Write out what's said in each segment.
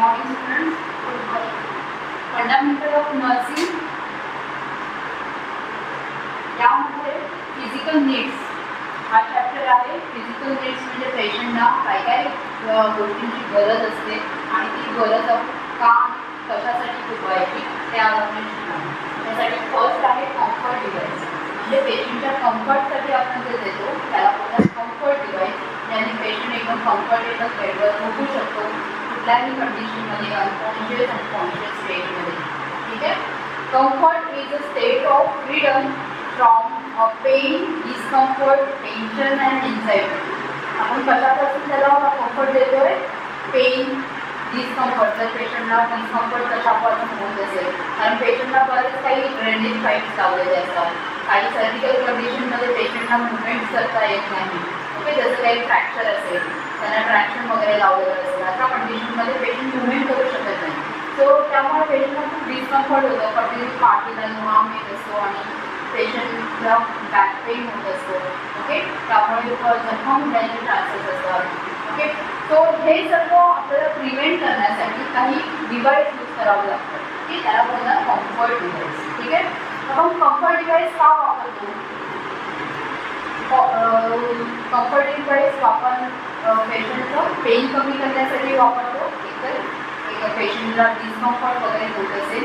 Morning students. Fundamental of nursing यामध्ये physical needs हा chapter आहे. फिजिकल नीड्स म्हणजे पेशंटला काय काय गोष्टींची गरज असते आणि ती गरज का कशासाठी पुरवायची ते आज आपण शिकणार. त्यासाठी फर्स्ट आहे कम्फर्ट डिव्हाइस. म्हणजे पेशंटच्या कम्फर्टसाठी आपण जे देतो त्याला बोलतात कम्फर्ट डिव्हाइस. ज्याने पेशंट एकदम कम्फर्टेबल बेडवर झोपू शकतो कुठल्याही कंडिशनमध्ये, अनकॉन्शियस आणि कॉन्शियस स्टेटमध्ये. ठीक आहे. Comfort is a state of freedom from pain, discomfort, tension and anxiety. आपण कशापासून त्याला कम्फर्ट देतोय? Pain, discomfort. जर पेशंटला डिस्कम्फर्ट कशापासून होत असेल, कारण पेशंटला बरेच काही ड्रेनेज पाईप्स लावलेले असतात. काही सर्जिकल कंडिशनमध्ये पेशंटला मुवमेंट्स करता येत नाही. ओके, जसं काही फ्रॅक्चर असेल, त्यांना ट्रॅक्शन वगैरे लावलेलं असेल, अशा कंडिशनमध्ये पेशंट मुवमेंट करू शकत नाही. सो त्यामुळे पेशंटला खूप डिस्कम्फर्ट होतं. कंटिन्यू पाठीला घाम येत असतो आणि पेशंटला बॅक पेन होत असतो. ओके, त्यामुळे जखम होण्याचे चान्सेस असतात. ओके, सो हे सर्व आपल्याला प्रिव्हेंट करण्यासाठी काही डिव्हाइस यूज करावं लागतं की त्याला बोलतात कम्फर्ट डिव्हाइस. ठीक आहे. आपण कम्फर्ट डिव्हाइस का वापरतो? कम्फर्ट डिव्हाइस आपण पेशंटचं पेन कमी करण्यासाठी वापरतो. एकतर पेशंटला डिस्कम्फर्ट वगैरे होत असेल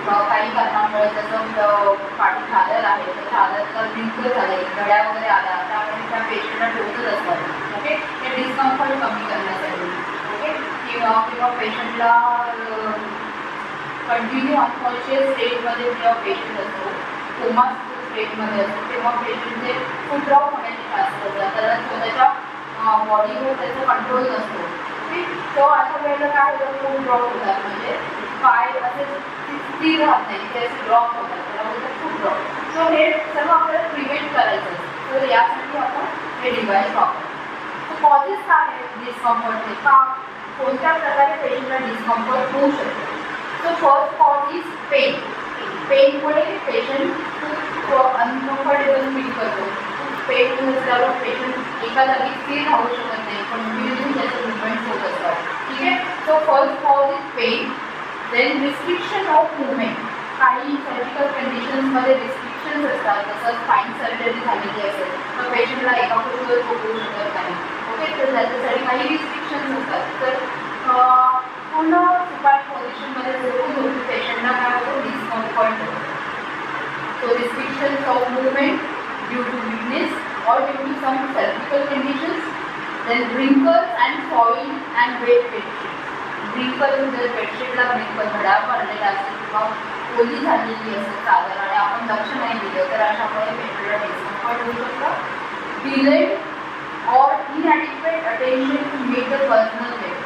काही कारणामुळे, जसं पाठी खादर आहे तर खादरचा रिंकल झाले, गड्या वगैरे आल्या, त्यामुळे त्या पेशंटला टोचत असतात. ओके, हे डिस्कम्फर्ट कमी करण्यासाठी. ओके, किंवा पेशंटला कंटिन्यू अनकॉन्शियस स्टेटमध्ये जेव्हा पेशंट असतो, कोमा स्टेटमध्ये असतो, तेव्हा पेशंटचे फुट ड्रॉप होण्याचे चान्सेस असतात. त्याला स्वतःच्या बॉडीवर त्याचा कंट्रोल नसतो. ठीक, तो अशा वेळेला काय होतं? फुट ड्रॉप होतात. म्हणजे पाय असे स्थिर राहत नाही, ते असे ड्रॉप होतात, त्याला बोलतात फुट ड्रॉप. सो हे सर्व आपल्याला प्रिव्हेंट करायचं असतं. तर यासाठी आपण हे डिव्हाइस वापरतो. सो कॉजेस काय आहेत डिस्कम्फर्टचे? का कोणत्या प्रकारे पेशंटला डिस्कम्फर्ट होऊ शकतो? So first cause is pain. पेनमुळे पेशंट खूप अनकम्फर्टेबल फील करतो. पेन असल्यावर पेशंट एका जागी स्थिर राहू शकत नाही, कंटिन्यू त्याचे मुवमेंट्स होत असतात. ठीक आहे. So first cause is pain. Then restriction of movement. काही सर्जिकल कंडिशन्समध्ये रिस्ट्रिक्शन्स असतात, जसं स्पाईन सर्जरी झालेली असेल तर पेशंटला एका खुर्चीवर झोपू शकत नाही. ओके, तर त्याच्यासाठी काही रिस्ट्रिक्शन्स असतात. तर पूर्ण सुपाईन पोझिशनमध्ये झोपून पेशंटला काय होतं? डिस्कम्फर्ट होतं. So restrictions of movement due to weakness और due to some surgical conditions. Then wrinkles and soil and wet bedsheet. wrinkle म्हणजे बेडशीटला wrinkle घड्याळ पडलेला असेल किंवा ओली झालेली असेल चादर आणि आपण लक्ष नाही दिलं तर अशामुळे पेशंटला डिस्कम्फर्ट होऊ शकतं. डिलेड और inadequate attention to make the personal care.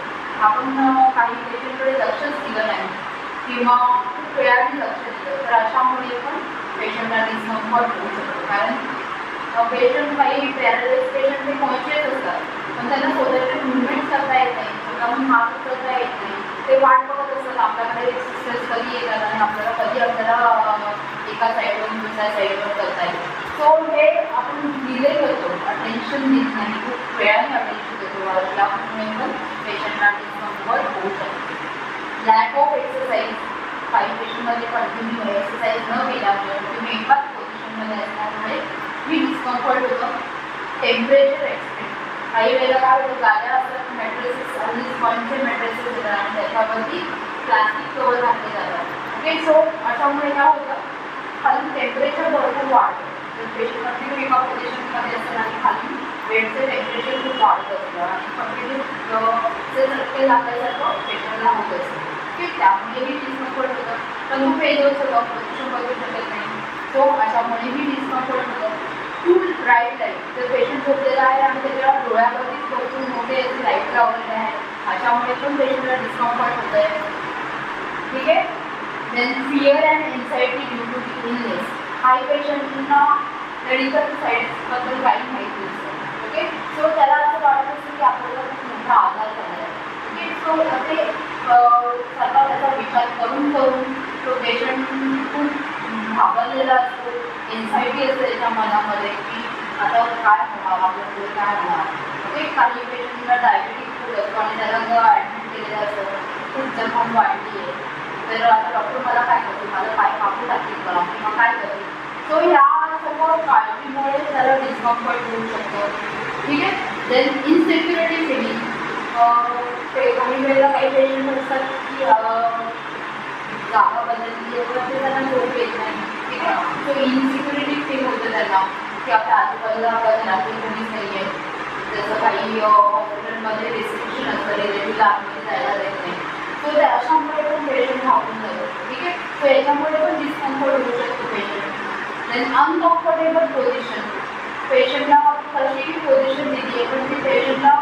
आपण काही पेशंटकडे लक्षच दिलं नाही किंवा खूप वेळाने लक्ष दिलं तर अशामुळे पण पेशंटला डिस्कम्फर्ट होऊ शकतो. कारण पेशंट काही पॅरालाइज पेशंट हे कॉन्शियस असतात पण त्यांना स्वतःचे मुवमेंट करता येत नाही, स्वतःहून हात उचलता येत नाही. ते वाट बघत असतात आपल्याकडे सिस्टर्स कधी येतात आणि आपल्याला कधी आपल्याला एका साईडवरून दुसऱ्या साईडवर करता येईल. सो हे आपण डिले करतो, अटेन्शन देत नाही, खूप वेळाने अटेन्शन देतो, त्यामुळे पण पेशंटला डिस्कम्फर्ट होऊ शकतो. Lack of exercise. काही पेशंटमध्ये कंटिन्यू एक्सरसाइज न केल्यामुळे तुम्ही एकाच पोझिशनमध्ये असल्यामुळे ही डिस्कम्फर्ट होतं. Temperature extreme. काही वेळेला काय होतं? गाड्या असतात, मॅट्रेसेस आणि स्पॉन्जचे मॅट्रेसेस होतात आणि त्याच्यावरती प्लास्टिक कवर घातले जातात. ओके, सो अशामुळे काय होतं? खाली टेम्परेचर भरपूर वाढतं. तर पेशंट कंटिन्यू एका पोझिशनमध्ये असेल आणि खाली बेडचं टेम्परेचर खूप वाढत असतं आणि कंटिन्यू जे झटके लागल्यासारखं पेशंटला होत असतं. ठीक, त्यामुळेही डिस्कम्फर्ट होतं. पण खूप वेगळंच होतं, पोझिशन बदलू शकत नाही. सो अशामुळेही डिस्कम्फर्ट होतं. Too bright light. जर पेशंट झोपलेला आहे आणि त्याच्या डोळ्यावरतीच भरपूर मोठे असे लाईट लावलेले आहे अशामुळे पण पेशंटला डिस्कम्फर्ट होत आहे. ठीक आहे. Then fear and anxiety due to the illness. काही पेशंटना मेडिकल साईड्सबद्दल काही माहिती नसतं. ओके, सो त्याला असं वाटत असतं की आपल्याला खूप मोठा आजार झाला आहे. ओके, सो असे सर्व त्याचा विचार करून तो पेशंट खूप घाबरलेला असतो. एन्झायटी असते त्याच्या मनामध्ये की आता काय होणार, आपल्या पुढे काय होणार. ओके, काही पेशंटला डायबिटीज खूप असतो आणि त्याला ॲडमिट केलेलं असतं. खूप जखम वाढली आहे, तर आता डॉक्टर मला काय करतील, मला पाय कापू टाकतील का किंवा काय करतील. सो ह्या सर्व काळजीमुळे त्याला डिस्कम्फर्ट होऊ शकतं. ठीक आहे. Then insecurity feeling. काही वेळेला काही पेशंट असतात की जागा बदलली आहे तर त्यांना झोप येत नाही. ठीक आहे. सो इनसिक्युरिटी फील होतं त्यांना की आपल्या आजूबाजूला घरातून कोणीच नाही आहे. जसं काही हॉस्पिटलमध्ये रिस्ट्रिक्शन असतं, रिलेटिव्हला आतमध्ये जायला देत नाही. सो त्याच्यामुळे पण पेशंट घाबरून जातो. ठीक आहे. सो याच्यामुळे पण डिस्कम्फर्ट होऊ शकतो पेशंट. Then uncomfortable position. पेशंटला कशीही पोझिशन दिली आहे पण ती पेशंटला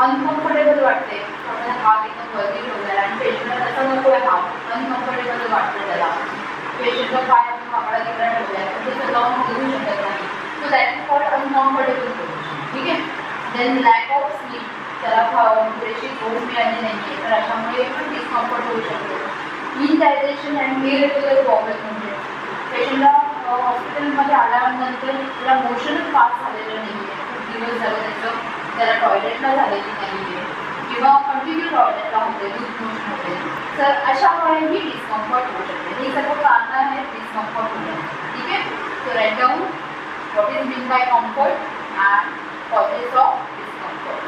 अनकम्फर्टेबल वाटते. आपण हात एकदम वरती ठेवलेला आणि पेशंटला तसं नको आहे, हात अनकम्फर्टेबल वाटतं त्याला. पेशंटचा पाय आपण वाकडा तिकडा ठेवला आहे पण ते स्वतःहून बोलू शकत नाही. So that is called uncomfortable position. ठीक आहे. Then lack of sleep. त्याला पुरेशी झोप मिळाली नाही आहे तर अशामुळे पण डिस्कम्फर्ट होऊ शकतो. Indigestion and irregular problem. म्हणजे पेशंटला हॉस्पिटलमध्ये आल्यानंतर त्याला मोशनच पास झालेलं नाही आहे, खूप दिवस झालं त्याला टॉयलेटला झालेली नाही आहे किंवा कंटिन्यू टॉयलेटला होते, लूज मोशन होते. तर अशामुळेही डिस्कम्फर्ट होऊ शकते. ही सर्व कारणं आहेत डिस्कम्फर्ट होण्याची. ठीक आहे. So write down what is mean by comfort and causes of discomfort.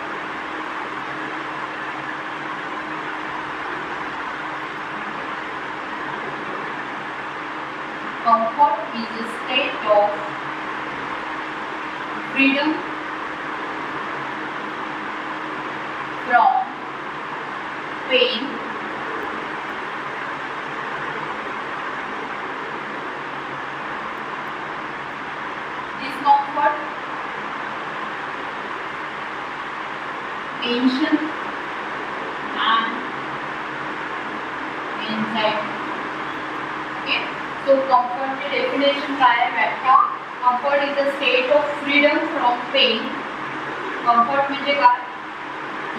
Comfort is a state of freedom from pain, discomfort, tension and anxiety. Okay. So comfort की डेफिनेशन काय आहे, व्याख्या. Comfort is the state of freedom from pain. Comfort म्हणजे काय,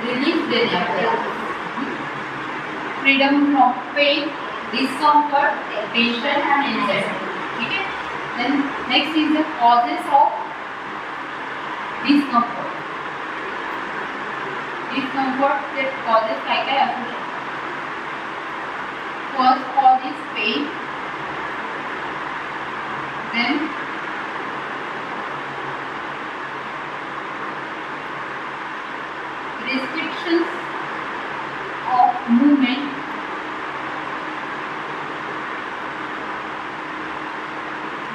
relief देणे आपल्याला. Freedom from pain, discomfort, tension and anxiety. ठीक आहे. Then next is the causes of discomfort. डिस्कम्फर्टचे कॉजेस काय काय असू शकतात. First cause is pain. Then restrictions of movement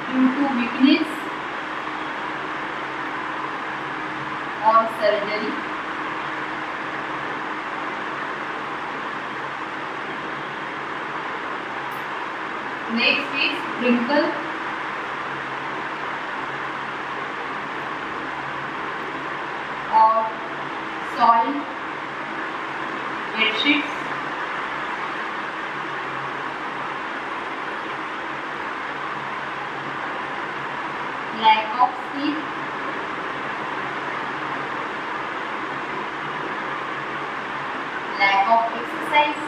due to weakness or surgery. Next is wrinkle or soil, bedsheets, lack of sleep, lack of exercise,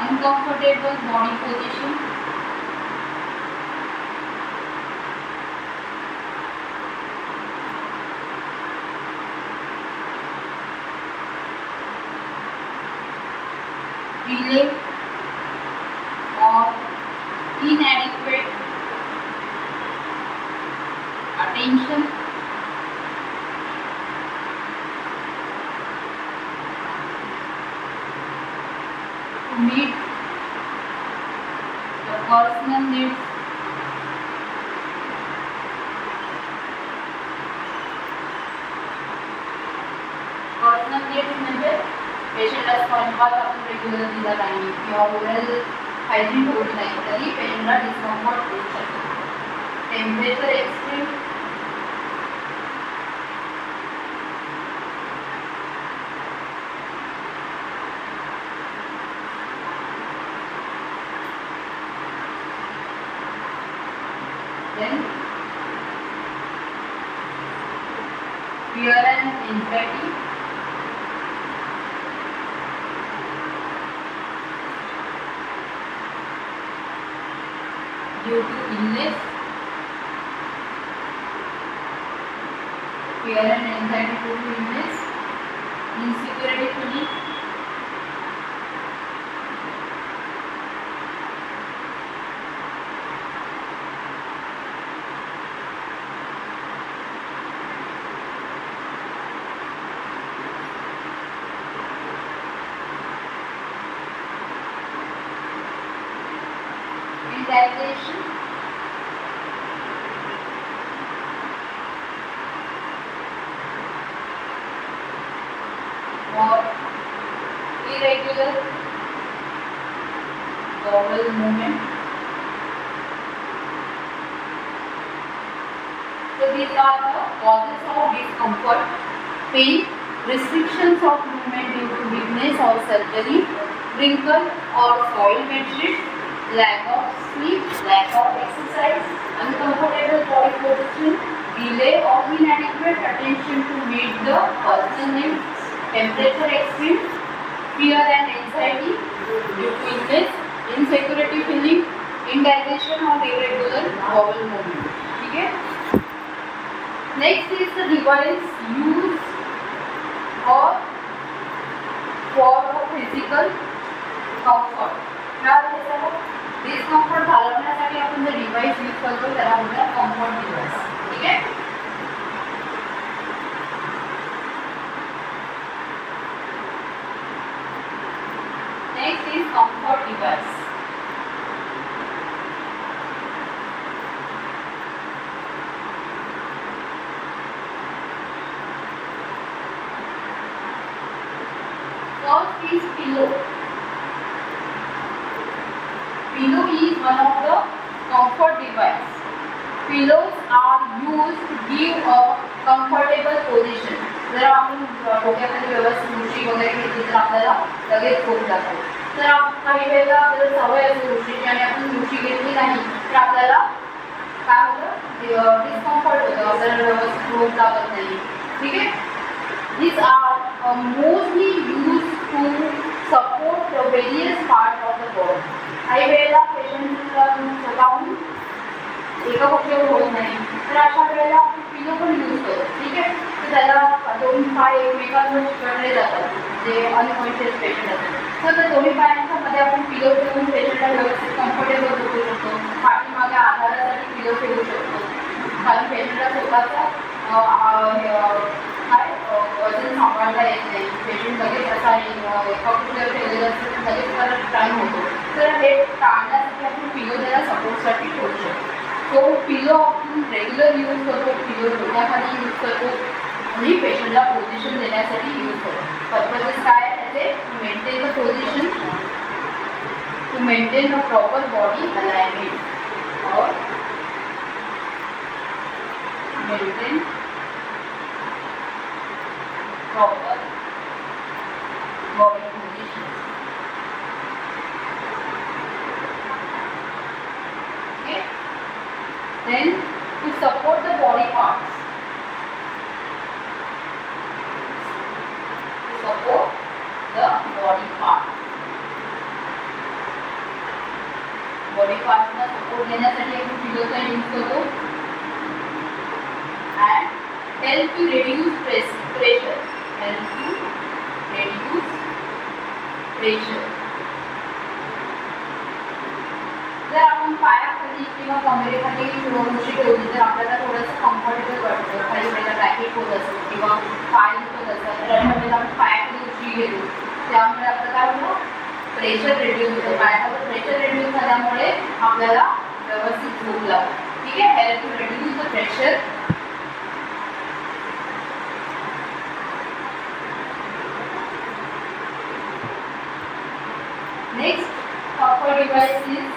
uncomfortable body position, delay or inadequate attention, to meet the personal needs, personal needs म्हणजे पेशंटला स्वयंपाक आपण regular दिला नाही किंवा oral hygiene ठेवली नाही तरी पेशंटला डिस्कम्फर्ट होऊ शकतो. Temperature extreme, then fear and anxiety, due to illness, fear and anxiety due to illness, insecurity feeling, indigestion, or irregular bowel movement. So these are the causes of discomfort, pain, restrictions of movement due to weakness or surgery, wrinkle or soiled bedsheet, lack of sleep, lack of exercise, uncomfortable body position, delay or inadequate attention to meet the personal needs, temperature extreme, fear and anxiety due to illness, insecurity feeling, indigestion or irregular bowel movement. ठीक है? Next is the device used for physical comfort. क्या होता है? Discomfort घालवण्यासाठी आपण जे device use करतो त्याला म्हणतात कम्फर्ट डिवाइस. ठीक आहे? Next is comfort device. First is pillow. Pillow is one of the comfort device. Pillows are used to give a comfortable position. जर आपण डोक्यामध्ये व्यवस्थित उशी वगैरे घेतली तर आपल्याला लगेच झोप लागते. तर काही वेळेला आपल्याला सवय असते उशीची आणि आपण उशी घेतली नाही तर आपल्याला काय होतं, डिस्कम्फर्ट होतं, आपल्याला व्यवस्थित झोप लागत नाही. ठीक आहे? These are mostly used to support the various parts of the body. काही वेळेला पेशंटला स्वतःहून एका गोष्टीवर होत नाही तर अशा वेळेला आपण पिलो पण यूज करतो. ठीक आहे? तर त्याला दोन पाय एकमेकांवर चिकटले जातात जे अनकॉन्शियस पेशंट असतात. तर त्या दोन्ही पायांच्या मध्ये आपण पिलो ठेवून पेशंटला व्यवस्थित कम्फर्टेबल करू शकतो. पाठीमागे आधारासाठी पिलो ठेवू शकतो कारण पेशंटला स्वतःचा वजन सांभाळता येत नाही. पेशंट लगेच असा एका कुठल्यावर ठेवलेलं असतं तर लगेच त्याला टाईम होतो. तर हे टाळण्यासाठी आपण पिलो त्याला सपोर्टसाठी ठेवू शकतो. तो पिलो आपण रेग्युलर यूज करतो, पिलो डोक्याखाली यूज करतो आणि पेशंटला पोझिशन देण्यासाठी यूज करतो. पर्पजेस काय आहे त्याचे? To maintain the position, to maintain the proper body alignment और maintain proper body position. Okay. Then to support the body parts. To support the body part. Body parts ना support देण्यासाठी आपण पिलोचा use करतो. And help to reduce pressure. Help to reduce pressure. जर आपण पायाखाली किंवा कमरेखाली उशी ठेवली तर आपल्याला थोडंसं कम्फर्टेबल वाटतं. काही वेळेला बॅकेट होत असतो किंवा पाय दुखत असतात तर अशा वेळेला आपण पायाखाली उशी घेतो त्यामुळे आपलं काय होतं, प्रेशर रिड्यूस होतं. पायावर प्रेशर रिड्यूस झाल्यामुळे आपल्याला व्यवस्थित झोप लागते. ठीक आहे? Help to reduce the pressure. Next comfort device is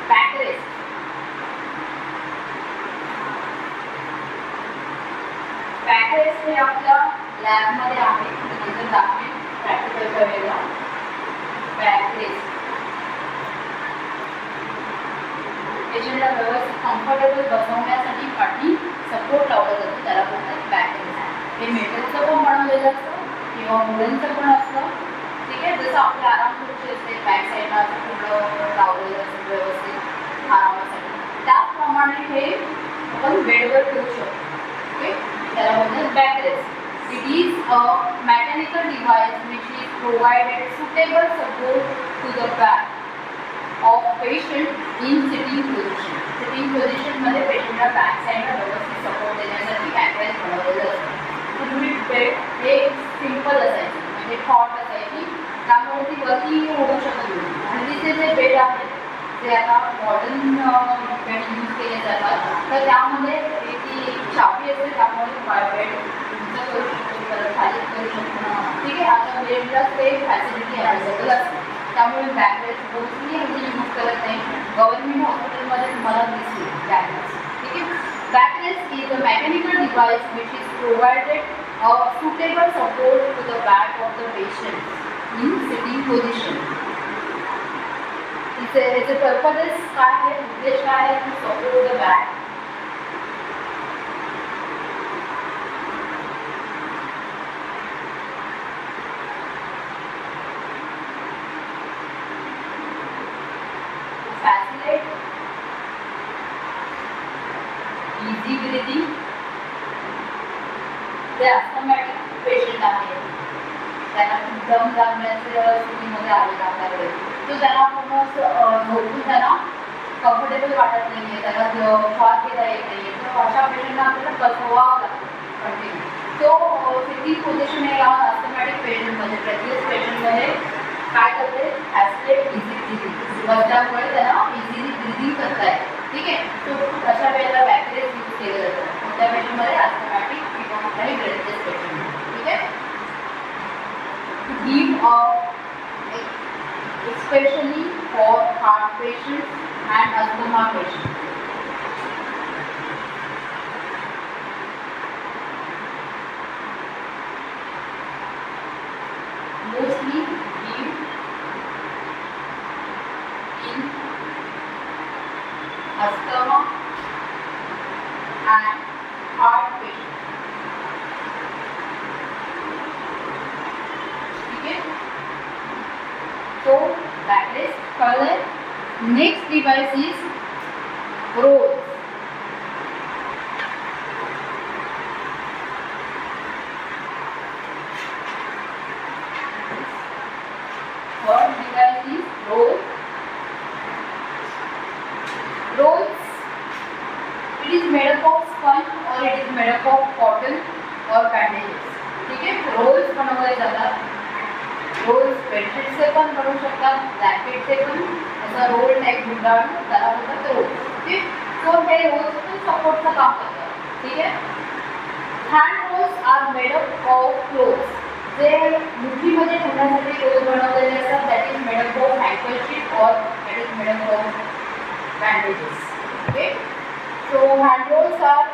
backrest. Backrest हे आपल्या लॅबमध्ये आहे, नंतर दाखवेल प्रॅक्टिकलच्या वेळेला. बॅकरेस्ट पेशंटला व्यवस्थित कम्फर्टेबल बसवण्यासाठी पाठी सपोर्ट लावला जातो, त्याला बोलतात बॅकरेस्ट. हे मेटलचं पण बनवलेलं असतं किंवा वुडनचं पण असतं. ठीक आहे? जसं आपल्या आराम खुर्ची असते बॅक साईडला असं पूर्ण लावलेलं असतं व्यवस्थित a mechanical device which is provided suitable support to the back of patient in sitting position. Sitting position मध्ये पेशंटला बॅक साईडला व्यवस्थित सपोर्ट देण्यासाठी बॅकरेस्ट बनवलेलं असतं. पूर्वी बेड हे सिंपल असायचे, म्हणजे हॉट असायची, त्यामुळे ती वरती होऊ शकत होती. हल्लीचे जे बेड आहेत ते आता मॉडर्न बेड यूज केले जातात, तर त्यामध्ये ती चावी असते, त्यामुळे बेड उंच करू शकतो, परत खाली करू शकतो. ठीक आहे, आता बेडला ते फॅसिलिटी अवेलेबल असते, त्यामुळे बॅकरेस्ट मोस्टली म्हणजे यूज करत नाही. गव्हर्नमेंट हॉस्पिटलमध्ये तुम्हाला दिसते बॅकरेस्ट. ठीक आहे, backrest is a mechanical device which is provided suitable support to the back of the patient in sitting position. its purpose काय आहे, उद्देश काय आहे, to support the back. Facilitate easy breathing. जे अस्थमॅटिक पेशंट आहे, त्यांना दम लागण्याच्या स्थितीमध्ये आलेला आपल्याकडे, तो त्यांना पूर्ण झोपून त्यांना कम्फर्टेबल वाटत नाही आहे, त्याला श्वास घेता येत नाही आहे, तर अशा पेशंटला आपल्याला बसवावं लागतं कंटिन्यू. तो सिटिंग पोझिशन आहे या अस्थमॅटिक पेशंटमध्ये, प्रेग्नंट पेशंटमध्ये काय करते, ॲस्लेट इझी ब्रिदिंग बसल्यामुळे त्यांना इझिली ब्रिदिंग करता येते. ठीक आहे, तो अशा वेळेला बॅकरेस्ट यूज केलं जातं कोणत्या पेशंटमध्ये, अस्थमॅटिक किंवा कुठल्याही ब्रेथलेस पेशंट. ठीक आहे, give especially for heart patients and asthma patients. Mostly give in asthma and heart patients. ठीक है, तो backrest color. Next device is rolls. Third device is rolls. Rolls, it is made up of sponge or it is made up of cotton or bandages. ठीक है, Rolls बनवले जातात. Rolls बेडशीटचे पण बनवू शकतात, ब्लँकेटचे पण, असा रोल टाईप गुंडाळून त्याला बोलतात रोल्स. ठीक, सो हे रोल्स पण सपोर्टचं काम करतात. ठीक आहे, hand rolls are made up of cloths. जे मुठीमध्ये ठेवण्यासाठी रोल बनवलेले असतात, that is made up of handkerchief और that is made up of bandages. Okay, so hand rolls are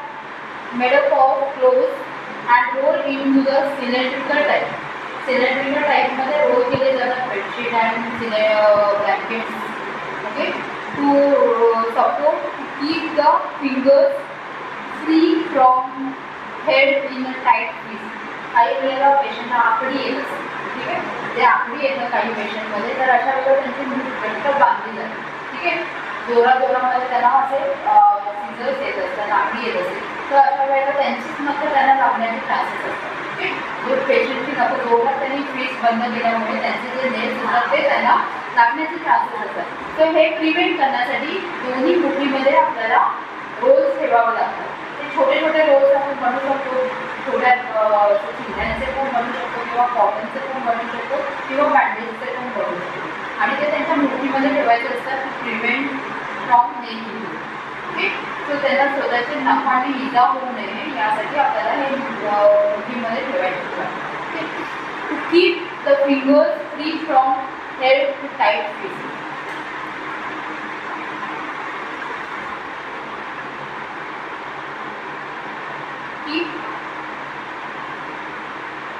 made up of cloths and rolled into the cylindrical type. Cylindrical type मध्ये role केले जातात bedsheet and blankets. Okay, to support, to keep the fingers free from head in a tight fist. काही वेळेला पेशंटला आकडी येत असते. ठीक आहे, ते आकडी येतं काही पेशंटमध्ये, तर अशा वेळेला त्यांची मूठ घट्ट बांधली जाते. ठीक आहे, जोरामध्ये त्यांना असे सिझर्स येत असतात, आकडी येत असते, तर अशा वेळेला त्यांचीच नखं त्यांना लागण्याचे चान्सेस असतात. ठीक आहे, जर पेशंटची नखं जोरात त्यांनी फिक्स बंद केल्यामुळे त्यांचे जे नेल्स असतात ते त्यांना लागण्याचे चान्सेस असतात. तर हे प्रिव्हेंट करण्यासाठी दोन्ही मुठीमध्ये आपल्याला रोल्स ठेवावं लागतात. ते छोटे छोटे रोल्स आपण बनवू शकतो, छोट्या चिंध्यांचे पण बनवू शकतो किंवा कॉटनचे पण बनवू शकतो किंवा बँडेजचे पण बनवू शकतो, आणि ते त्यांच्या मुठीमध्ये ठेवायचे असतात to prevent from nail injury. Okay, so त्यांना स्वतःच्या नखाने इजा होऊ नये यासाठी आपल्याला हे मुठीमध्ये ठेवायचे असतात. To keep the fingers free from head to tight fist. Keep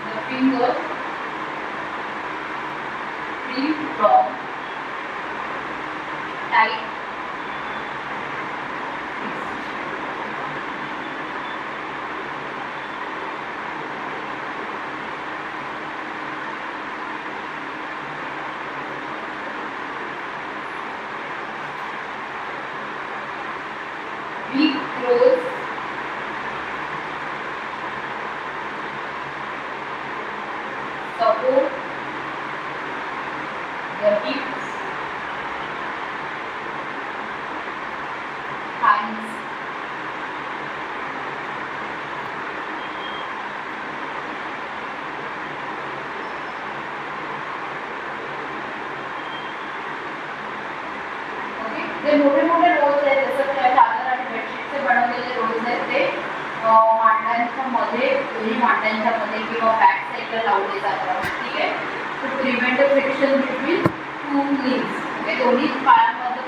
the fingers free from tight fist. Be close your hips, hands, जे मोठे मोठे रोल्स आहेत जसं त्या चादर आणि बेडशीटचे बनवलेले रोल्स आहेत ते मांड्यांच्या मध्ये दोन्ही मांड्यांच्या मध्ये किंवा बॅक साईडला लावले जातात. ठीक आहे. To prevent the friction between two knees. Okay. दोन्ही पायांमधलं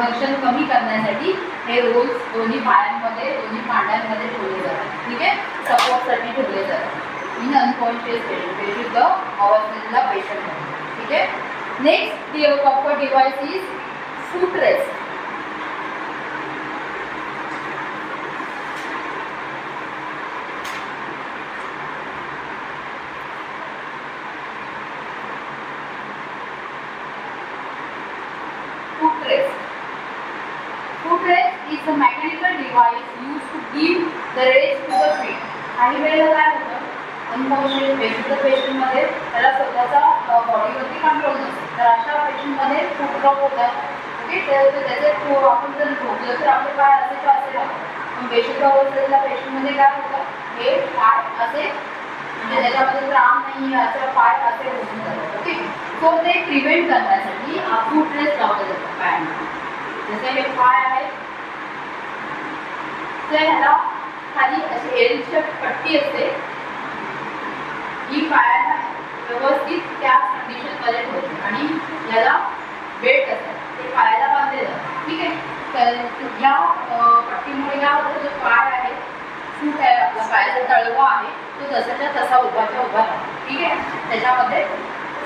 घर्षण कमी करण्यासाठी हे रोल्स दोन्ही पायांमध्ये दोन्ही मांड्यांमध्ये ठेवले जातात. ठीक आहे. सपोर्टसाठी ठेवले जातात इन अनकॉन्शियस पेशंट अवस्थेतला पेशंट. ठीक आहे. Next comfort device is foot rest. Foot rest. Foot rest is a mechanical device used to give the rest to the feet. काही वेळेला काय होतं अनकॉन्शियस पेशंट मध्ये त्याला स्वतःचा बॉडीवरती कंट्रोल नसतो तर अशा पेशंटमध्ये फूट ड्रॉप होतात. त्याचे आपण जर झोपलं तर आपले पाय असेच असे राहतात पण बेशुद्ध अवस्थेतल्या पेशंटमध्ये काय होतं हे पाय असे म्हणजे त्याच्यामध्ये त्राण नाही असं पाय असे होऊन जातात. ओके. सो ते प्रिव्हेंट करण्यासाठी फूट रेस्ट लावलं जातं पायांना. जसे हे पाय आहेत तर ह्याला खाली अशी एल शेप पट्टी असते ही पायाला व्यवस्थित त्या कंडिशनमध्ये ठेवते आणि याला बेल्ट असतात ते पायाला बांधले जातात. ठीक आहे. तर ह्या पट्टीमुळे काय होतं जो पाय आहे फूट आहे आपला पायाचा तळवा आहे तो जसाच्या तसा उभाच्या उभा राहतो. ठीक आहे. त्याच्यामध्ये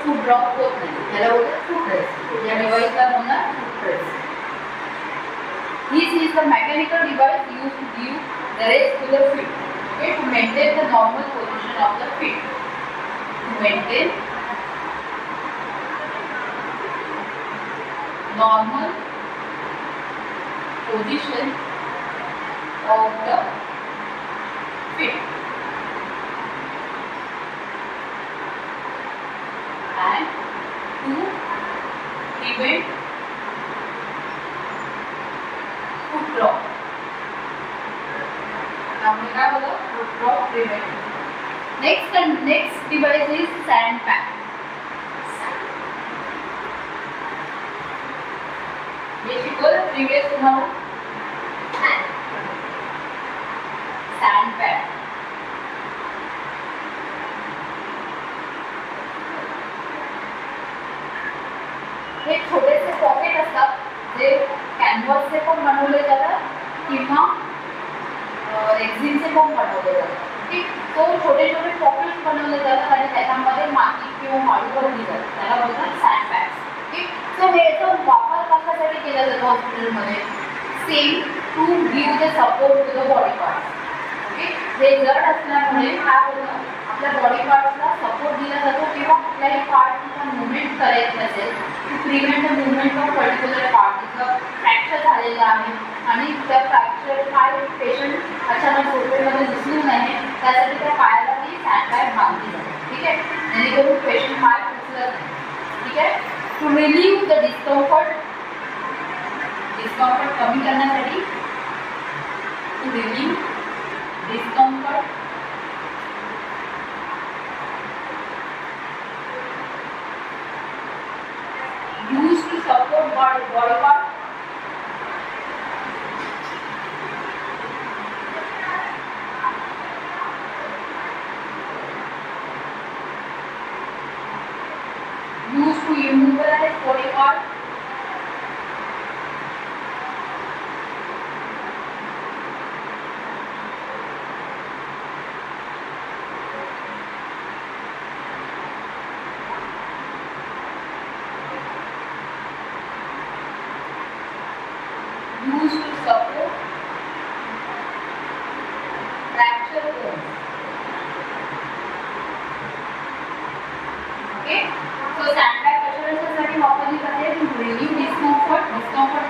फूट ड्रॉप होत नाही. याला बोलतात फूट रेस्ट. या डिव्हाइसला म्हणणार फूट rest. This is the mechanical device used to give the rest to the feet. Okay, to maintain the normal position of the feet. To maintain normal position of the feet and to prevent foot drop. त्यामुळे काय होतं foot drop prevent. Next device is sand bag. ये शिकवलं previous तुम्हाला sand bag. हे छोटेसे pocket असतात जे कॅनव्हासचे पण बनवले जातात किंवा रेक्झिनचे पण बनवले जातात. ठीक. तो छोटे छोटे पॉकेट बनवले जातात आणि त्याच्यामध्ये माती किंवा वाळू भरली जातात त्याला बोलतात सँड बॅग्स. ठीक. सो याचा वापर कशासाठी केला जातो हॉस्पिटलमध्ये same to give the support to the body parts. Okay. हे जड असल्यामुळे काय होतं आपल्या बॉडी पार्ट्सला सपोर्ट दिला जातो किंवा कुठल्याही पार्टचा मुवमेंट करायचं असेल to prevent the movement of particular part. जर फ्रॅक्चर झालेलं आहे आणि त्या फ्रॅक्चर पाय पेशंट अचानक झोपेमध्ये दिसू नये त्यासाठी त्या पायाला ती सँडबॅग बांधली जाते. ठीक आहे. जेणेकरून पेशंट पाय उचलत नाही. ठीक आहे. टू रिलीव्ह द डिस्कम्फर्ट कमी करण्यासाठी to relieve discomfort used to support body part. Used to immobilize body part. Used to support fracture bones. Okay. So sandbag कशासाठी वापरली जाते? To relieve discomfort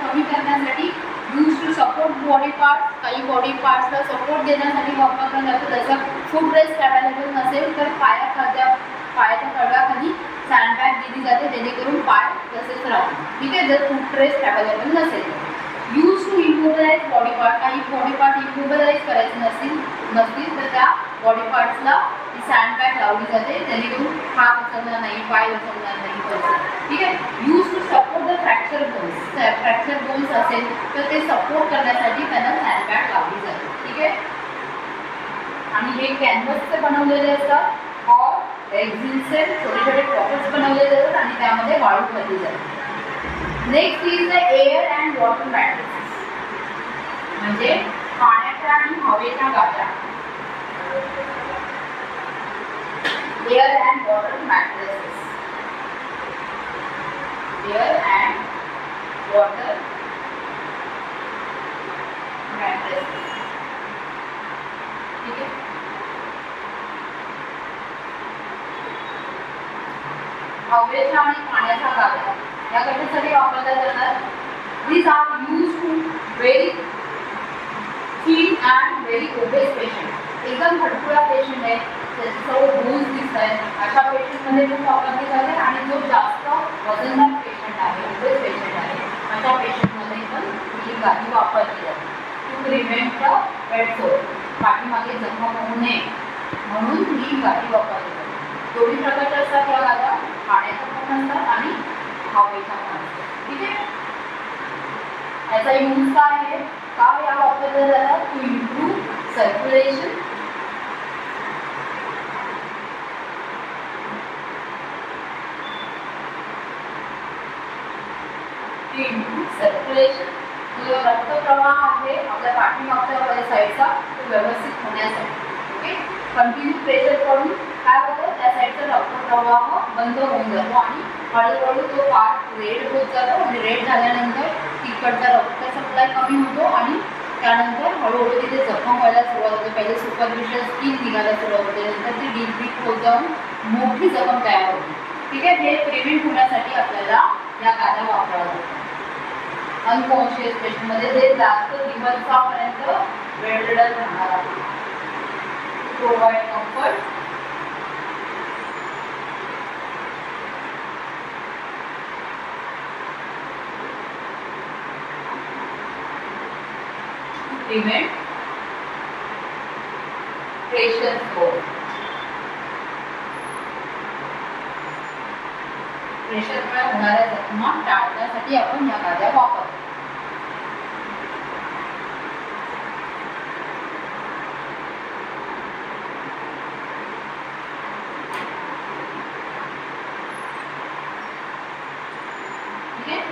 कमी करण्यासाठी. Used to support body parts. काही body पार्ट्सला support देण्यासाठी वापरला जातो. जसं फूट रेस्ट अवेलेबल नसेल तर पायाच्या तळव्याखाली सँडबॅग दिली जाते जेणेकरून पाय तसेच राहतील. ठीक आहे, जर फूटरेस्ट अवेलेबल नसेल. Use to immobilize body part, काही बॉडी पार्ट इमोबलाइज करायचे नसतील तर त्या बॉडी पार्ट्सला ती सँडबॅग लावली जाते जेणेकरून हात उचलणार नाही, पाय उचलणार नाही. ठीक आहे. Use to support the fracture bones असेल तर ते सपोर्ट करण्यासाठी त्यांना सँडबॅग लावली जाते. ठीक आहे. आणि हे कॅनव्हसचे बनवलेले असतात और रेक्झिनचे छोटे छोटे पॉकेट्स बनवलेले असतात आणि त्यामध्ये वाळू भरली जाते. Next is the air and water mattresses, म्हणजे पाण्याच्या आणि हवेच्या गाद्या. Air and water mattresses, air and water mattresses. ठीक आहे. हवेच्या आणि पाण्याच्या गाद्या या कशासाठी वापरल्या जातात? These are used to very thin and very obese patient. एकदम भटकुळा पेशंट आहे, त्याचे सर्व बोन्स दिसत आहेत, अशा पेशंटमध्ये पण वापरली जाते. आणि जो जास्त वजनदार पेशंट आहे, ओबेस पेशंट आहे, अशा पेशंटमध्ये पण ही गादी वापरली जाते. टू प्रिव्हेंट द बेड सोर, पाठीमागे जखम होऊ नये म्हणून ही गादी वापरली जाते. दोन्ही प्रकारच्या असतात या गाद्या, पाण्याच्या पण असतात आणि हवेच्या पण असतात. ठीक आहे. याचा यूज काय आहे, का या वापरल्या जातात? टू इम्प्रूव्ह सर्क्युलेशन, जो रक्तप्रवाह आहे आपल्या पाठीमागच्या साईडचा तो व्यवस्थित होण्यासाठी. ओके. कंटिन्यू प्रेशर पडून काय होतं, त्या साईडचा रक्तप्रवाह बंद होऊन जातो आणि हळूहळू तो पार्ट रेड होत जातो. आणि रेड झाल्यानंतर तिकडचा रक्त सप्लाय कमी होतो आणि त्यानंतर हळूहळू तिथे जखम व्हायला सुरुवात होते. पहिले सुपरफिशियल स्किन निघायला सुरुवात होते, नंतर ती डीप होत जाऊन मोठी जखम तयार होते. ठीक आहे. हे प्रिव्हेंट होण्यासाठी आपल्याला या गाद्या वापराव्या लागतात. अनकॉन्शियस पेशंटमध्ये जे जास्त दिवसापर्यंत बेडरिडन राहणार आहे. प्रोव्हाइड कम्फर्ट, प्रिव्हेंट प्रेशर सोर, प्रेशरमुळे होणाऱ्या जखमा टाळण्यासाठी आपण या गाद्या वापरतो.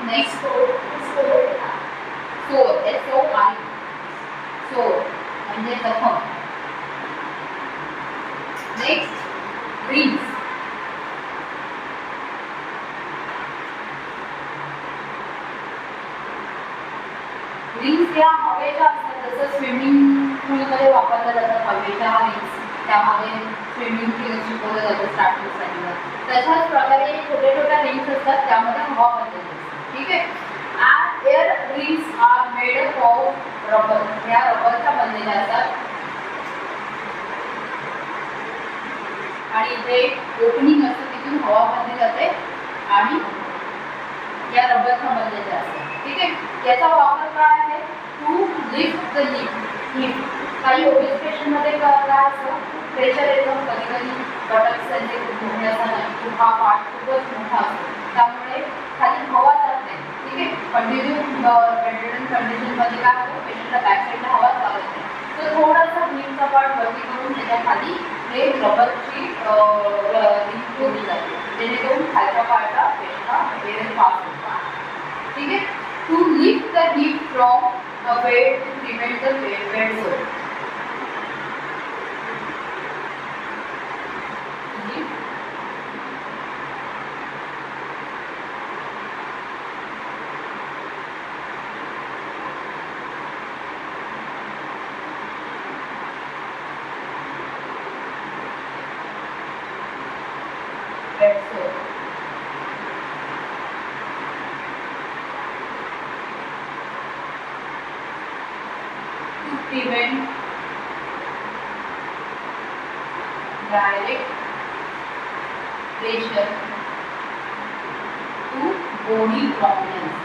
नेक्स्ट सोर, SOR, सोर म्हणजे जखम. नेक्स्ट रिंग्स, रिंग्स या हवेच्या असतात. जसं स्विमिंग पूलमध्ये वापरल्या जातात हवेच्या रिंग्स, त्यामध्ये स्विमिंग शिकवलं जातं स्टार्टिंगसाठी. तशाच प्रकारे छोट्या छोट्या रिंग्स असतात त्यामध्ये हवा भरलेली असते. ठीक आहे. and air rings are made of rubber, या रबरच्या बनलेल्या असतात आणि इथे ओपनिंग असते, तिथून हवा भरली जाते आणि या रबरच्या बनलेल्या असतात. ठीक आहे. याचा वापर काय आहे? To lift the hip. काही ओबेस पेशंटमध्ये काय असतं, प्रेशर येतं, कधी कधी बटक्स त्यांचे खूप मोठे असतात, खूप हा पार्ट खूपच मोठा असतो, त्यामुळे खाली हवा जात नाही. ठीक आहे. कंटिन्यू बेडरिडन कंडिशनमध्ये काय होतं, पेशंटला बॅक साईडला हवा लागत नाही. तर थोडासा हिपचा पार्ट वरती करून त्याच्या खाली हे रबरची रिंग ठेवली जाते जेणेकरून खालच्या पार्टला पेशंटला एअर पास होतो. ठीक आहे. To lift the hip from a bed to prevent the bed sore. Prevent direct pressure bony prominence.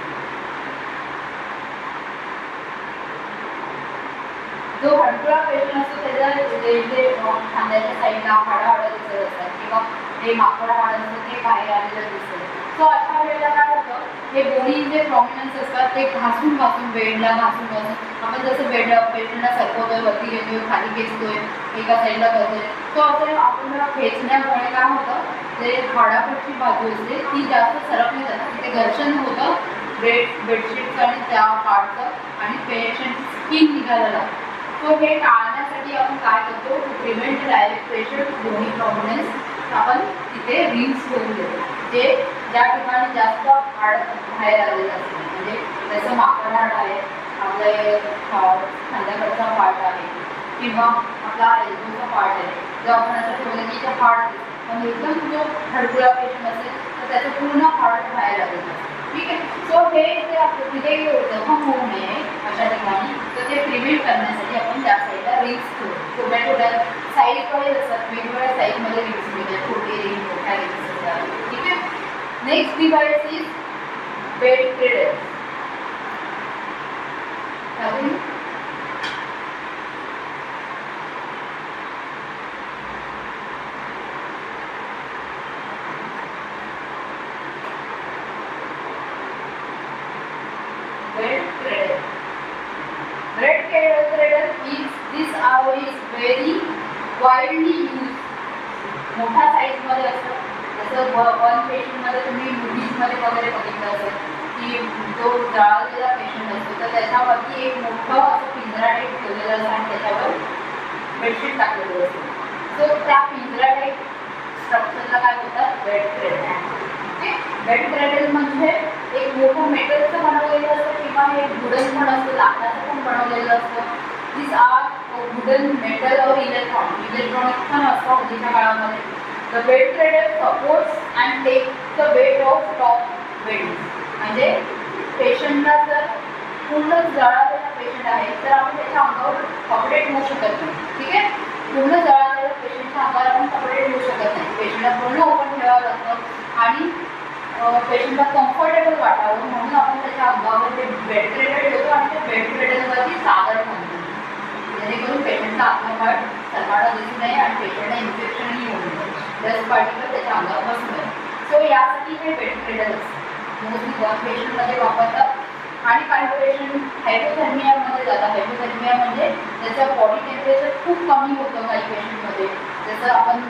जो हडकुळा पेशंट असतो त्याच्या जे खांद्याच्या साईडला हाडं दिसत असतात किंवा जे माकडं हाड असतं ते बाहेर आलेलं दिसतं. सो अशा वेळेला काय होतं, हे बोनी जे प्रॉमिनन्स असतात ते घासून बेडला घासून आपण जसं बेड पेशंटला सरकवतोय, वरती घेतोय, खाली खेचतोय, एका साईडला करतोय. सो असं आपण खेचण्यामुळे काय होतं, जे हाडाकडची बाजू असते ती जास्त सरकली जाते, तिथे घर्षण होतं बेडशीटचं आणि त्या पार्टचं आणि पेशंटची स्किन निघायला लागतं. सो हे टाळण्यासाठी आपण काय करतो, to prevent direct pressure bony prominence आपण तिथे रिंग्स ठेवून देतो, जे ज्या ठिकाणी जास्त हाड बाहेर आलेलं असतं, म्हणजे जसं माकड हाड आहे, आपले खांद्याकडचा पार्ट आहे किंवा आपला एल्बोचा पार्ट आहे, जो आपण असं ठेवलं की ते हाड पण एकदम जो हडकुळा पेशंट असेल तर त्याचं पूर्ण हाड बाहेर आलेलं असतं. ठीक आहे. सो हे जे तिथे जखम होऊ नये अशा ठिकाणी, तर ते प्रिव्हेंट करण्यासाठी आपण त्या साईडला रिंग्स ठेवतो. छोट्या छोट्या साईज वाईज असतात, वेगवेगळ्या साईजमध्ये रिंग्स मिळतात, छोटे रिंग, मोठ्या रिंग्स असतात. ठीक आहे. Next device is bed cradle. Bed cradle is very widely used. मोठ्या साईज मध्ये असतं, जसं वन पेशंटमध्ये तुम्ही मुव्हीजमध्ये वगैरे बघितलं असेल की जो जळालेला पेशंट असतो तर त्याच्यावरती एक मोठं असं पिंजरा टाईप ठेवलेलं असतं आणि त्याच्यावर बेडशीट टाकलेलं असतं. सो त्या पिंजरा टाईप स्ट्रक्चरला काय होतात, बेड क्रेडल. बेड क्रेडल म्हणजे एक मोठं मेटलचं बनवलेलं असतं किंवा एक वुडन पण असतं, लाकडाचं पण बनवलेलं असतं. दिस आर वुडन, मेटल और इलेक्ट्रॉनिक पण असतं हल्लीच्या काळामध्ये. The bed cradle supports and take the weight of top bed. म्हणजे पेशंटला जर पूर्ण जळालेला पेशंट आहे तर आपण त्याच्या अंगावर कपडे ठेवू शकत नाही. ठीक आहे. पूर्ण जळालेल्या पेशंटच्या अंगावर आपण कपडे ठेवू शकत नाही, पेशंटला पूर्ण ओपन ठेवावं लागतं आणि पेशंटला कम्फर्टेबल वाटावं म्हणून आपण त्याच्या अंगावर ते बेड क्रेडल ठेवतो आणि त्या बेड क्रेडलवरती चादर ठेवतो, जेणेकरून पेशंटचा आतला पार्ट सरमाडा दिसू नये आणि पेशंटला इन्फेक्शनही होऊ नये, डस्ट पार्टिकल त्याच्या अंगावर बसू नये. सो यासाठी हे बेड क्रेडल मोस्टली वन पेशंटमध्ये वापरतात. आणि काही पेशंट हायपोथर्मियामध्ये जातात. हायपोथर्मिया म्हणजे त्याचं बॉडी टेम्परेचर खूप कमी होतं काही पेशंटमध्ये, जसं आपण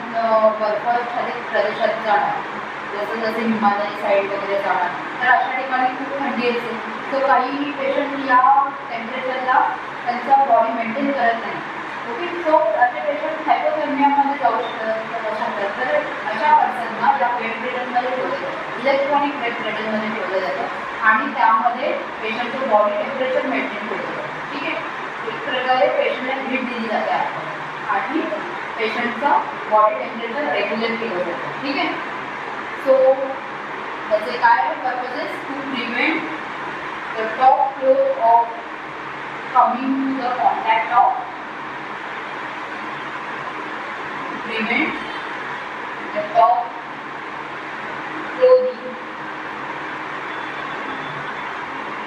बर्फाच्छादित प्रदेशात जाणार, जसं जसे हिमालय साईड वगैरे जाणार तर अशा ठिकाणी खूप थंडी असते. तर काही पेशंट या टेम्परेचरला त्यांचा बॉडी मेंटेन करत नाही. ओके. सो असे पेशंट हायपोथर्मियामध्ये जाऊ शकतात. तर अशा पर्सनना या बेड क्रेडलमध्ये ठेवलं जातं, इलेक्ट्रॉनिक बेड क्रेडलमध्ये ठेवलं जातं आणि त्यामध्ये पेशंटचं बॉडी टेम्परेचर मेंटेन ठेवलं जातं. ठीक आहे. एक प्रकारे पेशंटला हीट दिली जाते आणि पेशंटचं बॉडी टेम्परेचर रेग्युलेट केलं जातं. ठीक आहे. सो त्याचे काय purposes, to prevent the top floor of coming to the contact of, prevent the top clothing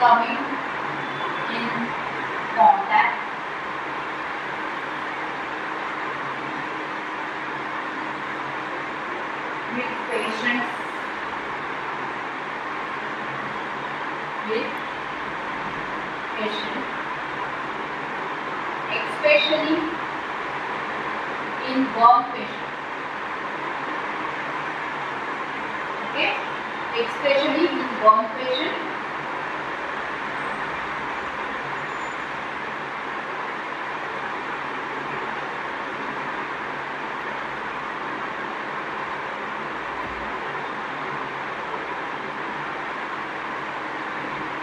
coming in contact with patients especially in burn patient. Okay, especially in burn patient.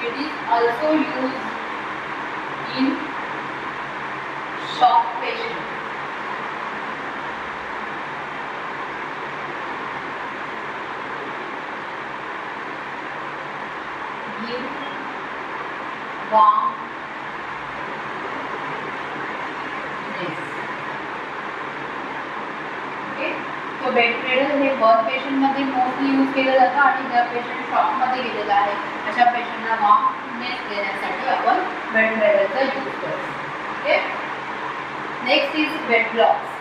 It is also used in shock patient. Give warm this. Okay. So bed cradle हे burn पेशंटमध्ये mostly use केलं जातं आणि जर patient शॉकमध्ये गेलेला आहे अशा पेशंटला warmness देण्यासाठी आपण बेड क्रेडलचा यूज करतो. Okay. Next is bed blocks.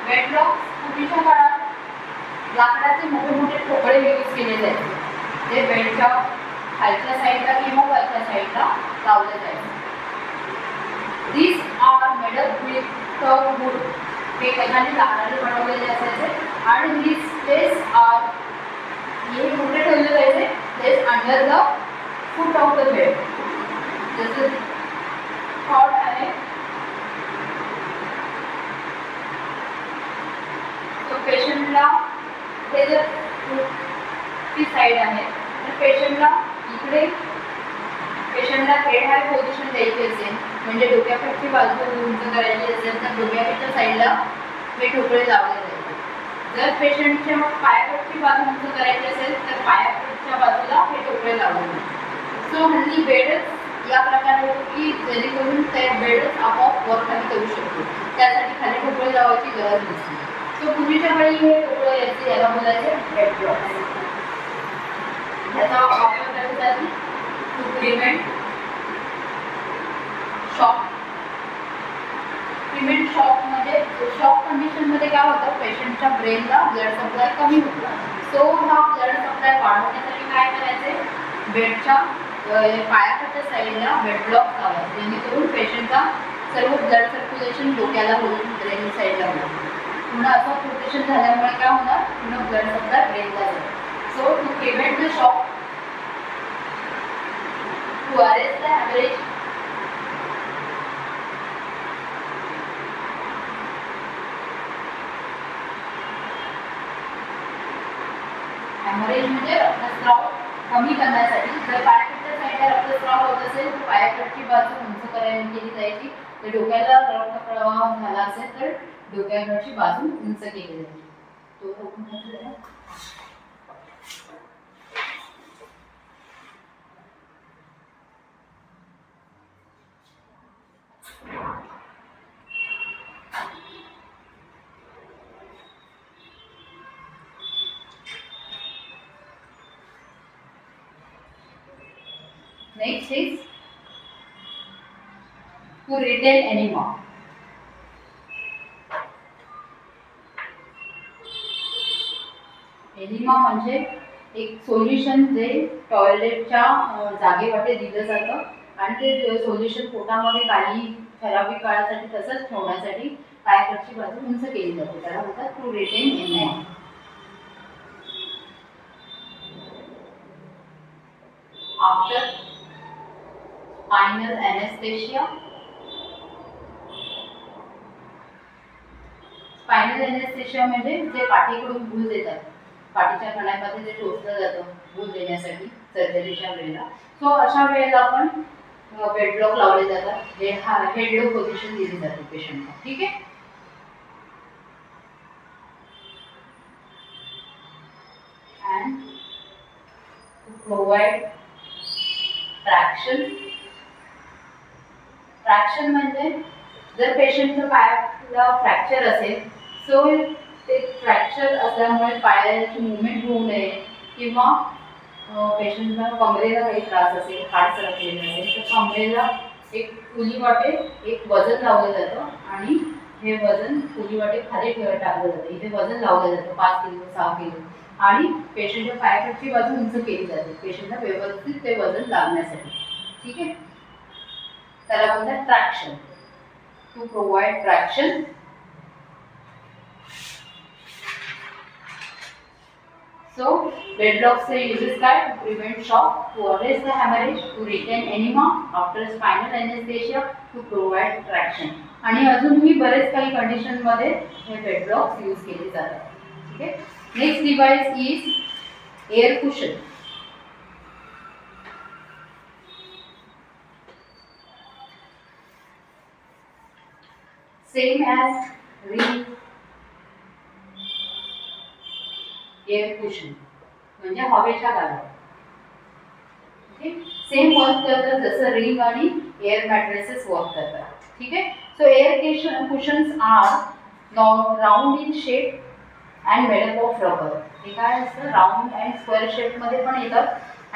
Bed blocks पूर्वीच्या काळात लाकडाचे मोठे मोठे ठोकळे यूज केले जायचे. ते बेडच्या खालच्या साईडला किंवा वरच्या साईडला लावले जायचे. This are made up with wood. हे कशाने लाकडाने बनवलेले असायचे आणि दिस स्पेस आर हे कुठे ठेवले जायचे तेच under the foot of the bed. जसं थॉट आहे पेशंटला हे जर ती साईड आहे तर पेशंटला इकडे पेशंटला हेड हाय पोझिशन द्यायची असेल म्हणजे डोक्याकडची बाजू उंच करायची असेल तर डोक्याकडच्या साईडला हे ठोकळे लावले जायचे. जर पेशंटच्या पायाकडची बाजू उंच करायची असेल तर पायाकडच्या बाजूला हे ठोकळे लावले जायचे. सो हल्ली बेडच या प्रकारे होतो की जेणेकरून ते बेडच आपोआप वर खाली करू शकतो. त्यासाठी खाली ठोकळे लावायची गरज नसते. तो पूर्वीच्या काळी हे ठोकळे याचे याला बोलायचे बेड ब्लॉक्स. याचा वापर करण्यासाठी to prevent shock. Prevent shock म्हणजे शॉक कंडिशनमध्ये काय होतं पेशंटच्या ब्रेनला ब्लड सप्लाय कमी होतो. सो हा ब्लड सप्लाय वाढवण्यासाठी काय करायचे बेडच्या पायाकडच्या साईडला बेड ब्लॉक लावायचे जेणेकरून पेशंटचा सर्व ब्लड सर्क्युलेशन डोक्याला होऊन ब्रेन साईडला होईल. पुन्हा असं प्रोटेक्शन झाल्यामुळे काय होणार पुन्हा ब्लड सप्लाय ब्रेनला जाईल. So to prevent the shock to arrest the haemorrhage haemorrhage म्हणजे रक्तस्राव कमी करण्यासाठी जर पायाकडच्या साईडला रक्तस्राव होत असेल तर पायाकडची बाजू उंच केली जायची. तर डोक्याला रक्तप्रवाह झाला असेल तर डोक्याकडची बाजू उंच केली जाते. Next is to retain enema. Enema म्हणजे एक सोल्युशन जे टॉयलेटच्या जागेवाटे दिलं जातं आणि ते सोल्युशन पोटामध्ये काही ठराविक काळासाठी तसंच ठेवण्यासाठी पायाकडची बाजू उंच केली जाते. त्याला म्हणतात to retain enema. After spinal anaesthesia. Spinal anaesthesia म्हणजे जे पाठीकडून भूल देतात पाठीच्या कण्यामध्ये जे टोचलं जातं भूल देण्यासाठी सर्जरीच्या वेळेला. सो अशा वेळेला आपण बेड ब्लॉक लावले जातात. हेड लो पोझिशन दिली जाते पेशंटला. ठीक आहे. And to provide traction. Traction म्हणजे जर पेशंटचं पायाला फ्रॅक्चर असेल सो ते फ्रॅक्चर असल्यामुळे पायाची मुवमेंट होऊ नये किंवा पेशंटला कमरेला काही त्रास असेल हाड सरकलेलं असेल तर कमरेला एक फुलीवाटे एक वजन लावलं जातं आणि हे वजन फुलीवाटे खाली टाकलं जातं. इथे वजन लावलं जातं 5 किलो 6 किलो आणि पेशंटच्या पायाकडची बाजू उंच केली जाते पेशंटला व्यवस्थित ते वजन लागण्यासाठी. ठीक आहे. त्याला म्हणतात traction. To provide traction. So, bed blocks uses that to prevent shock, to arrest the hemorrhage, to retain enema after spinal anesthesia, to provide traction. आणि अजूनही बरेच काही कंडिशन मध्ये हे बेड ब्लॉक्स यूज केले जातात. ठीक आहे. Next device is air cushion. Same as ring air cushion म्हणजे हवेच्या गाड्या. ओके, सेम वर्क करतात जसं रिंग आणि एअर मॅट्रेसेस वर्क करतात. ठीक आहे. So air cushions are round in shape and made up of rubber. हे काय असतं, राऊंड अँड स्क्वेअर शेपमध्ये पण येतात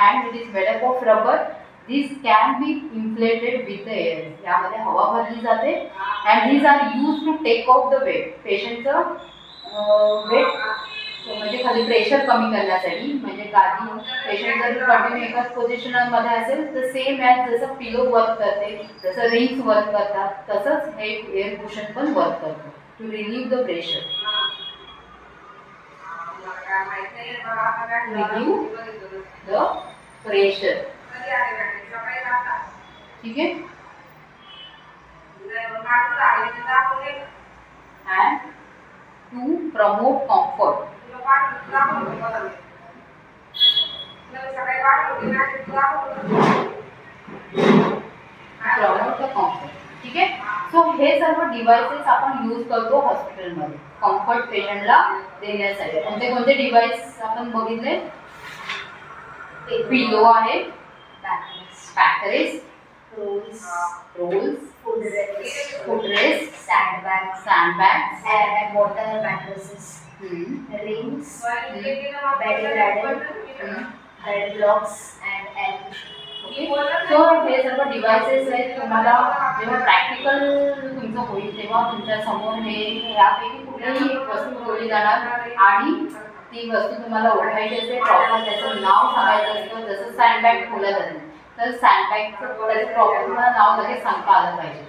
and it is made up of rubber. This can be inflated with the air. यामध्ये हवा भरली जाते and these are use to take off the weight. पेशंटचं वेट म्हणजे खाली प्रेशर कमी करण्यासाठी. म्हणजे गादी पेशंट जर कंटिन्यू एकाच पोझिशनमध्ये असेल तर सेम ॲज जसं पिलो वर्क करते, जसं रिंग्स वर्क करतात, तसंच हे एअर कुशन पण वर्क करतं to relieve the pressure. Relieve the pressure. ठीक आहे. And to promote comfort. Promote the comfort. ठीक आहे. सो हे सर्व डिव्हाइसेस आपण यूज करतो हॉस्पिटलमध्ये कम्फर्ट पेशंटला देण्यासाठी. कोणते कोणते डिव्हाइस आपण बघितले? पिलो आहे, backrest, rolls, footrest, sandbags, water mattresses, rings, bed cradle, bed blocks and air cushion. So हे सर्व डिव्हाइसेस आहेत. तुम्हाला जेव्हा प्रॅक्टिकल तुमचं होईल तेव्हा तुमच्या समोर हे यापैकी कुठलीही एक वस्तू ठेवली जाणार आणि ती वस्तू तुम्हाला ओळखायची असते. प्रॉपर त्याचं नाव सांगायचं असतं. जसं सँडबॅग ठेवलं जातं तर सँडबॅगचं त्याचं प्रॉपर तुम्हाला नाव लगेच सांगता आलं पाहिजे.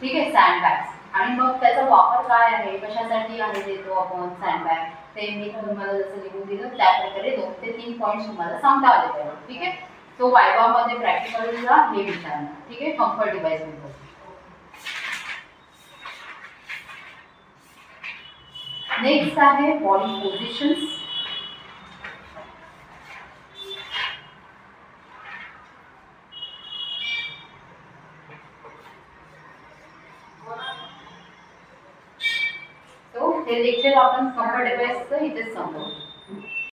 ठीक आहे. सँडबॅग्स. आणि मग त्याचा वापर काय आहे, कशासाठी आहे देतो आपण सँडबॅग, ते मी तुम्हाला जसं लिहून दिलं त्याप्रकारे 2 ते 3 पॉईंट्स तुम्हाला सांगता आले पाहिजे. ठीक आहे. तो वायवामध्ये प्रॅक्टिकलला हे विचारणार. ठीक आहे. कम्फर्ट डिव्हाइस बद्दल. नेक्स्ट आहे बॉडी पोझिशन्स. हे लेक्चर आपण कम्फर्ट डिव्हाइसचं इथेच संपवू.